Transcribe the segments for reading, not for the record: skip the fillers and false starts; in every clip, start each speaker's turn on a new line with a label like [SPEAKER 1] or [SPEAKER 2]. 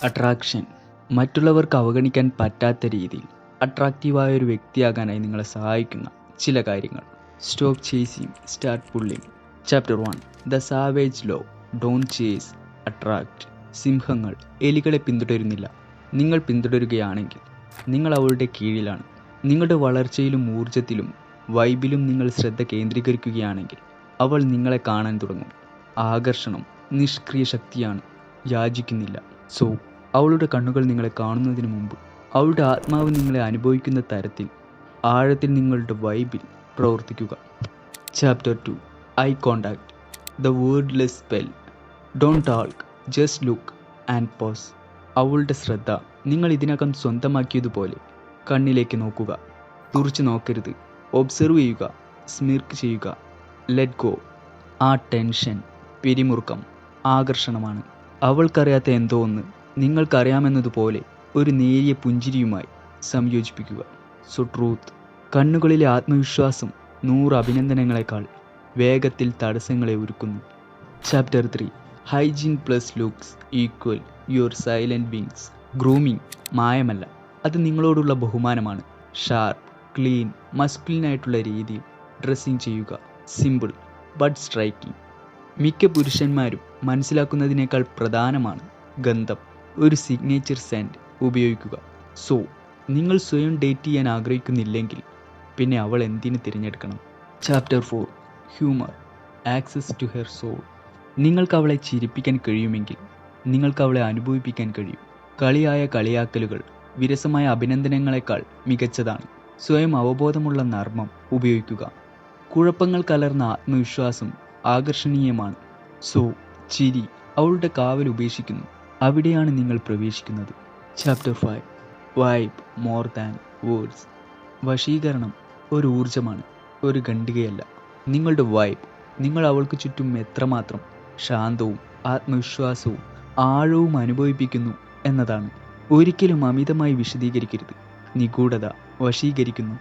[SPEAKER 1] Attraction. മറ്റുള്ളവർക്ക് അവഗണിക്കാൻ പറ്റാത്ത രീതിയിൽ അട്രാക്റ്റീവായ ഒരു വ്യക്തിയാകാനായി നിങ്ങളെ സഹായിക്കുന്ന ചില കാര്യങ്ങൾ. Stop chasing, start pulling. Chapter 1. The savage law. Don't chase, attract. സിംഹങ്ങൾ എലികളെ പിന്തുടരുന്നില്ല. നിങ്ങൾ പിന്തുടരുകയാണെങ്കിൽ നിങ്ങൾ അവളുടെ കീഴിലാണ്. നിങ്ങളുടെ വളർച്ചയിലും ഊർജത്തിലും വൈബിലും നിങ്ങൾ ശ്രദ്ധ കേന്ദ്രീകരിക്കുകയാണെങ്കിൽ അവൾ നിങ്ങളെ കാണാൻ തുടങ്ങും. ആകർഷണം നിഷ്ക്രിയ ശക്തിയാണ്, യാചിക്കുന്നില്ല. സോ അവളുടെ കണ്ണുകൾ നിങ്ങളെ കാണുന്നതിന് മുമ്പ് അവളുടെ ആത്മാവ് നിങ്ങളെ അനുഭവിക്കുന്ന തരത്തിൽ ആഴത്തിൽ നിങ്ങളുടെ വൈബിൽ പ്രവർത്തിക്കുക. Chapter 2. Eye contact, the wordless spell. Don't talk, just look and pause. അവളുടെ ശ്രദ്ധ നിങ്ങൾ ഇതിനകം സ്വന്തമാക്കിയതുപോലെ കണ്ണിലേക്ക് നോക്കുക. തുറച്ചു നോക്കരുത്. ഒബ്സർവ് ചെയ്യുക, സ്മിർക്ക് ചെയ്യുക. Let go. ആ ടെൻഷൻ, പിരിമുറുക്കം ആകർഷണമാണ്. അവൾക്കറിയാത്ത എന്തോ ഒന്ന് നിങ്ങൾക്കറിയാമെന്നതുപോലെ ഒരു നേരിയ പുഞ്ചിരിയുമായി സംയോജിപ്പിക്കുക. So truth. കണ്ണുകളിലെ ആത്മവിശ്വാസം 100 അഭിനന്ദനങ്ങളെക്കാൾ വേഗത്തിൽ തടസ്സങ്ങളെ ഒരുക്കുന്നു. Chapter 3. Hygiene plus looks equal your silent wings. Grooming മായമല്ല, അത് നിങ്ങളോടുള്ള ബഹുമാനമാണ്. ഷാർപ്പ്, ക്ലീൻ, മസ്കുലിനായിട്ടുള്ള രീതിയിൽ ഡ്രസ്സിങ് ചെയ്യുക. Simple but striking. മിക്ക പുരുഷന്മാരും മനസ്സിലാക്കുന്നതിനേക്കാൾ പ്രധാനമാണ് ഗന്ധം. ഒരു സിഗ്നേച്ചർ സെൻറ്റ് ഉപയോഗിക്കുക. സോ നിങ്ങൾ സ്വയം ഡേറ്റ് ചെയ്യാൻ ആഗ്രഹിക്കുന്നില്ലെങ്കിൽ പിന്നെ അവൾ എന്തിന് തിരഞ്ഞെടുക്കണം? Chapter 4. Humour, access to her soul. നിങ്ങൾക്ക് അവളെ ചിരിപ്പിക്കാൻ കഴിയുമെങ്കിൽ നിങ്ങൾക്ക് അവളെ അനുഭവിപ്പിക്കാൻ കഴിയും. കളിയായ കളിയാക്കലുകൾ വിരസമായ അഭിനന്ദനങ്ങളെക്കാൾ മികച്ചതാണ്. സ്വയം അവബോധമുള്ള നർമ്മം ഉപയോഗിക്കുക. കുഴപ്പങ്ങൾ കലർന്ന ആത്മവിശ്വാസം ആകർഷണീയമാണ്. സോ ചിരി അവളുടെ കാവൽ ഉപേക്ഷിക്കുന്നു. അവിടെയാണ് നിങ്ങൾ പ്രവേശിക്കുന്നത്. Chapter 5. Vibe more than words. വശീകരണം ഒരു ഊർജമാണ്, ഒരു ഖണ്ഡികയല്ല. നിങ്ങളുടെ വൈബ് നിങ്ങൾ അവൾക്ക് ചുറ്റും എത്രമാത്രം ശാന്തവും ആത്മവിശ്വാസവും ആഴവും അനുഭവിപ്പിക്കുന്നു എന്നതാണ്. ഒരിക്കലും അമിതമായി വിശദീകരിക്കരുത്. നിഗൂഢത വശീകരിക്കുന്നു.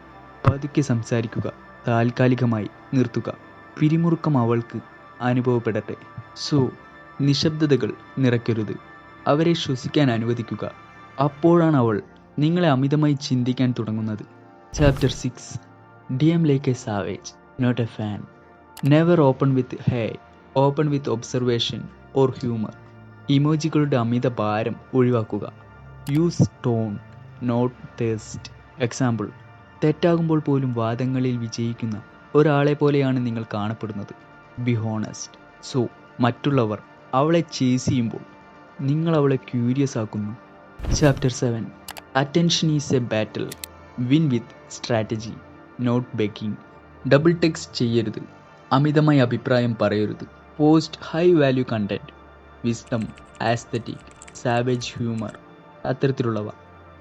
[SPEAKER 1] പതുക്കെ സംസാരിക്കുക, താൽക്കാലികമായി നിർത്തുക. പിരിമുറുക്കം അവൾക്ക് അനുഭവപ്പെടട്ടെ. സോ നിശബ്ദതകൾ നിറയ്ക്കരുത്, അവരെ ശ്വസിക്കാൻ അനുവദിക്കുക. അപ്പോഴാണ് അവൾ നിങ്ങളെ അമിതമായി ചിന്തിക്കാൻ തുടങ്ങുന്നത്. Chapter 6. DM like a savage, not a fan. Never open with hey, open with observation or humor. ഇമോജികളുടെ അമിത ഭാരം ഒഴിവാക്കുക. Use tone, not taste. Example: തെറ്റാകുമ്പോൾ പോലും വാദങ്ങളിൽ വിജയിക്കുന്ന ഒരാളെ പോലെയാണ് നിങ്ങൾ കാണപ്പെടുന്നത്. Be honest. സോ മറ്റുള്ളവർ അവളെ ചേസ് ചെയ്യുമ്പോൾ നിങ്ങൾ അവളെ ക്യൂരിയസ് ആക്കുന്നു. Chapter 7. Attention is a battle, win with strategy, not begging. Double text ചെയ്യരുത്, അമിതമായി അഭിപ്രായം പറയരുത്. Post high value content, wisdom, aesthetic, savage humour, അത്തരത്തിലുള്ളവ.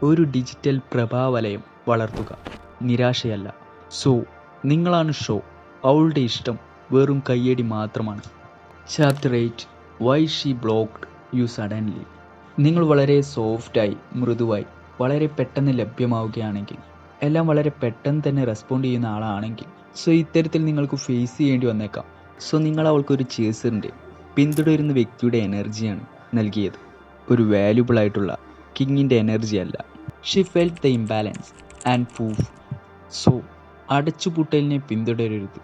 [SPEAKER 1] ഒരു ഡിജിറ്റൽ പ്രഭാവലയം വളർത്തുക, നിരാശയല്ല. സോ നിങ്ങളാണ് ഷോ. അവളുടെ ഇഷ്ടം വെറും കയ്യടി മാത്രമാണ്. Chapter 8. Why she blocked you suddenly. നിങ്ങൾ വളരെ സോഫ്റ്റായി, മൃദുവായി, വളരെ പെട്ടെന്ന് ലഭ്യമാവുകയാണെങ്കിൽ, എല്ലാം വളരെ പെട്ടെന്ന് തന്നെ റെസ്പോണ്ട് ചെയ്യുന്ന ആളാണെങ്കിൽ, സോ ഇത്തരത്തിൽ നിങ്ങൾക്ക് ഫേസ് ചെയ്യേണ്ടി വന്നേക്കാം. സോ നിങ്ങൾ അവൾക്കൊരു ചേസറിൻ്റെ പിന്തുടരുന്ന വ്യക്തിയുടെ എനർജിയാണ് നൽകിയത്, ഒരു വാല്യുബിൾ ആയിട്ടുള്ള കിങ്ങിൻ്റെ എനർജി അല്ല. She felt the imbalance and proof. So അടച്ചുപൂട്ടലിനെ പിന്തുടരരുത്,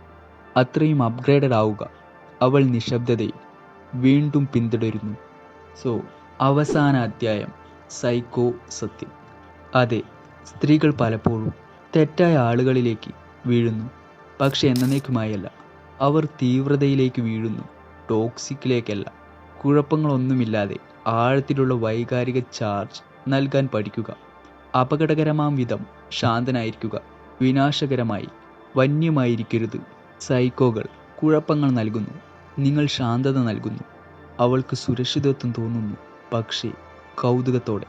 [SPEAKER 1] അത്രയും അപ്ഗ്രേഡഡ് ആവുക. അവൾ നിശബ്ദതയിൽ വീണ്ടും പിന്തുടരുന്നു. സോ അവസാന അധ്യായം, സൈക്കോ സത്യം. അതെ, സ്ത്രീകൾ പലപ്പോഴും തെറ്റായ ആളുകളിലേക്ക് വീഴുന്നു, പക്ഷെ എന്നേക്കുമായല്ല. അവർ തീവ്രതയിലേക്ക് വീഴുന്നു, ടോക്സിക്കിലേക്കല്ല. കുഴപ്പങ്ങളൊന്നുമില്ലാതെ ആഴത്തിലുള്ള വൈകാരിക ചാർജ് നൽകാൻ പഠിക്കുക. അപകടകരമാം വിധം ശാന്തനായിരിക്കുക, വിനാശകരമായി വന്യമായിരിക്കരുത്. സൈക്കോകൾ കുഴപ്പങ്ങൾ നൽകുന്നു, നിങ്ങൾ ശാന്തത നൽകുന്നു. അവൾക്ക് സുരക്ഷിതത്വം തോന്നുന്നു, പക്ഷേ കൗതുകത്തോടെ.